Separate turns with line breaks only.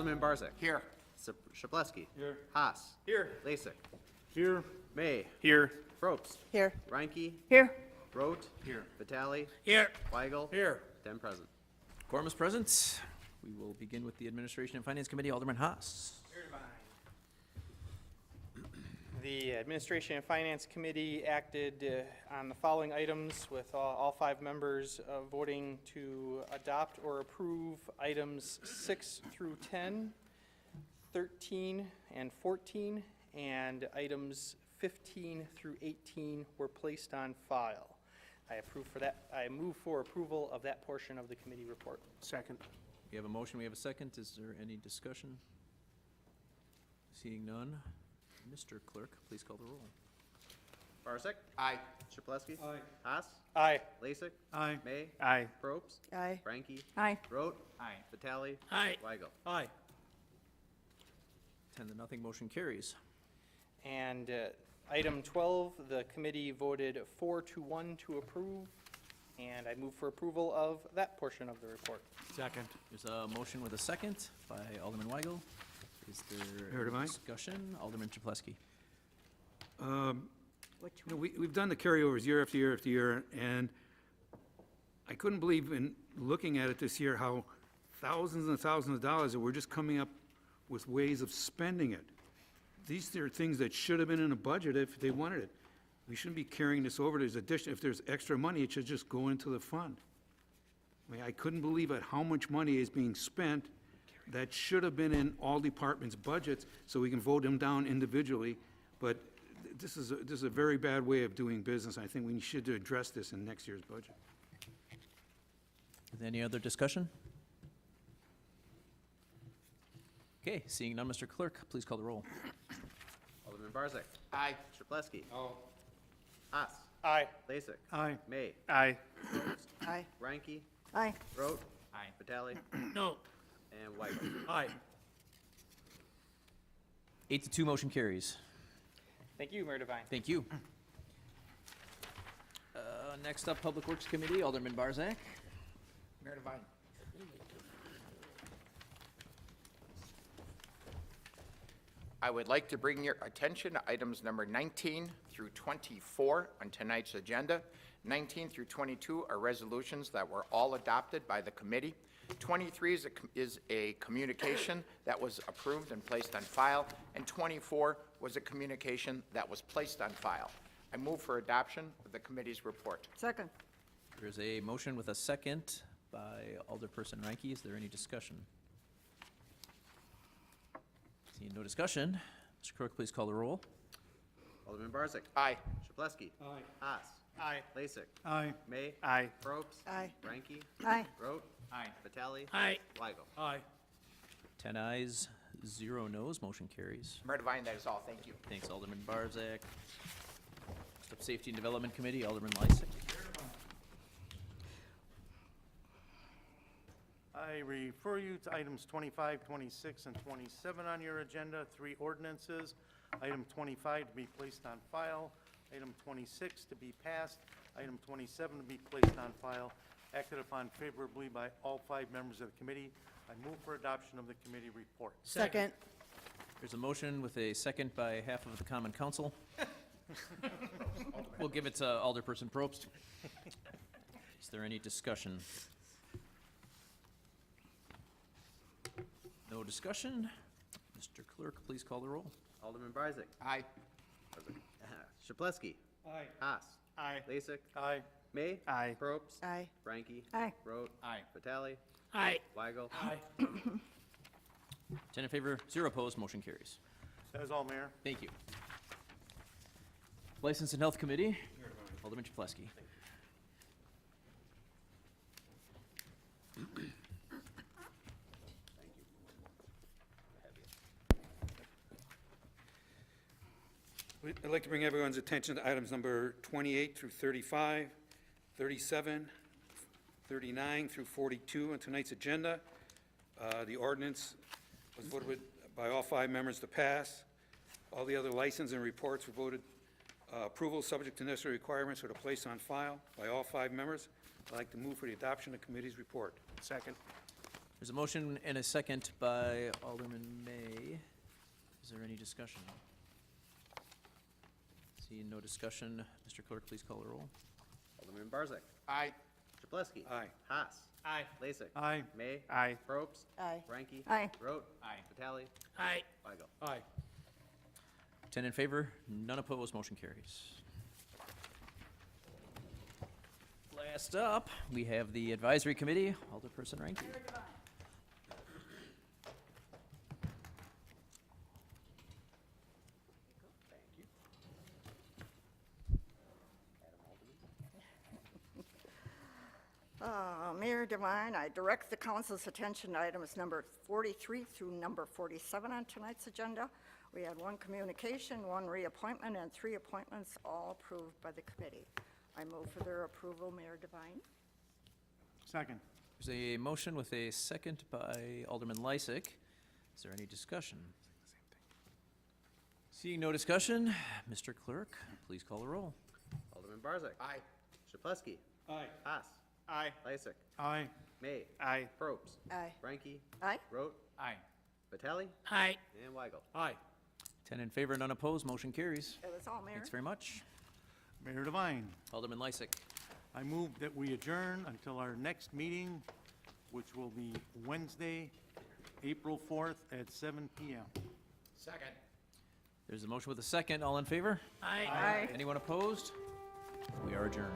Alderman Barzak.
Here.
Shaplesky.
Here.
Haas.
Here.
Lasik.
Here.
May.
Here.
Probst.
Here.
Reinke.
Here.
Rote.
Here.
Vitale.
Here.
Weigel.
Here.
10 present.
Quorum is present. We will begin with the Administration and Finance Committee. Alderman Haas.
The Administration and Finance Committee acted on the following items with all 5 members voting to adopt or approve items 6 through 10, 13 and 14, and items 15 through 18 were placed on file. I move for approval of that portion of the committee report.
Second.
We have a motion, we have a second. Is there any discussion? Seeing none. Mr. Clerk, please call the roll.
Barzak.
Aye.
Shaplesky.
Aye.
Haas.
Aye.
Lasik.
Aye.
May.
Aye.
Probst.
Aye.
Reinke.
Aye.
Rote.
Aye.
Vitale.
Aye.
Weigel.
Aye.
10-0, motion carries.
And item 12, the committee voted 4-1 to approve, and I move for approval of that portion of the report.
Second.
There's a motion with a second by Alderman Weigel. Is there
Mayor Devine?
discussion? Alderman Chaplesky.
We've done the carryovers year after year after year, and I couldn't believe in looking at it this year how thousands and thousands of dollars that we're just coming up with ways of spending it. These are things that should have been in a budget if they wanted it. We shouldn't be carrying this over. If there's extra money, it should just go into the fund. I mean, I couldn't believe at how much money is being spent that should have been in all departments' budgets, so we can vote them down individually. But this is a very bad way of doing business. I think we should address this in next year's budget.
Is there any other discussion? Okay, seeing none, Mr. Clerk, please call the roll.
Alderman Barzak.
Aye.
Shaplesky.
Oh.
Haas.
Aye.
Lasik.
Aye.
May.
Aye.
Probst.
Aye.
Reinke.
Aye.
Rote.
Aye.
Vitale.
No.
And Weigel.
Aye.
8-2, motion carries.
Thank you, Mayor Devine.
Thank you. Next up, Public Works Committee, Alderman Barzak.
Mayor Devine. I would like to bring your attention to items number 19 through 24 on tonight's agenda. 19 through 22 are resolutions that were all adopted by the committee. 23 is a communication that was approved and placed on file, and 24 was a communication that was placed on file. I move for adoption of the committee's report.
Second.
There's a motion with a second by Alderperson Reinke. Is there any discussion? Seeing no discussion, Mr. Clerk, please call the roll.
Alderman Barzak.
Aye.
Shaplesky.
Aye.
Haas.
Aye.
Lasik.
Aye.
May.
Aye.
Probst.
Aye.
Reinke.
Aye.
Rote.
Aye.
Vitale.
Aye.
Weigel.
Aye.
10 ayes, 0 noes, motion carries.
Mayor Devine, that is all. Thank you.
Thanks, Alderman Barzak. Next up, Safety and Development Committee, Alderman Lysick.
I refer you to items 25, 26, and 27 on your agenda, 3 ordinances. Item 25 to be placed on file, item 26 to be passed, item 27 to be placed on file, acted upon favorably by all 5 members of the committee. I move for adoption of the committee report.
Second.
There's a motion with a second by half of the Common Council. We'll give it to Alderperson Probst. Is there any discussion? No discussion. Mr. Clerk, please call the roll.
Alderman Barzak.
Aye.
Shaplesky.
Aye.
Haas.
Aye.
Lasik.
Aye.
May.
Aye.
Probst.
Aye.
Reinke.
Aye.
Rote.
Aye.
Vitale.
Aye.
Weigel.
Aye.
10 in favor, 0 opposed, motion carries.
That is all, Mayor.
Thank you. License and Health Committee, Alderman Chaplesky.
I'd like to bring everyone's attention to items number 28 through 35, 37, 39 through 42 on tonight's agenda. The ordinance was voted by all 5 members to pass. All the other license and reports were voted approval, subject to necessary requirements, or to place on file by all 5 members. I'd like to move for the adoption of the committee's report.
Second.
There's a motion and a second by Alderman May. Is there any discussion? Seeing no discussion, Mr. Clerk, please call the roll.
Alderman Barzak.
Aye.
Chapletsky.
Aye.
Haas.
Aye.
Lasik.
Aye.
May.
Aye.
Probst.
Aye.
Ranky.
Aye.
Rote.
Aye.
Vitale.
Aye.
Weigel.
Aye.
10 in favor, none opposed, motion carries. Last up, we have the Advisory Committee, Alderperson Ranky.
Mayor Devine, I direct the council's attention to items number 43 through number 47 on tonight's agenda. We had one communication, one reappointment, and 3 appointments, all approved by the committee. I move for their approval, Mayor Devine.
Second.
There's a motion with a second by Alderman Lysick. Is there any discussion? Seeing no discussion, Mr. Clerk, please call the roll.
Alderman Barzak.
Aye.
Chapletsky.
Aye.
Haas.
Aye.
Lasik.
Aye.
May.
Aye.
Probst.
Aye.
Ranky.
Aye.
Rote.
Aye.
Vitale.
Aye.
And Weigel.
Aye.
10 in favor, none opposed, motion carries.
That was all, Mayor.
Thanks very much.
Mayor Devine,
Alderman Lysick.
I move that we adjourn until our next meeting, which will be Wednesday, April 4th at 7 PM.
Second.
There's a motion with a second, all in favor?
Aye.
Anyone opposed? We are adjourned.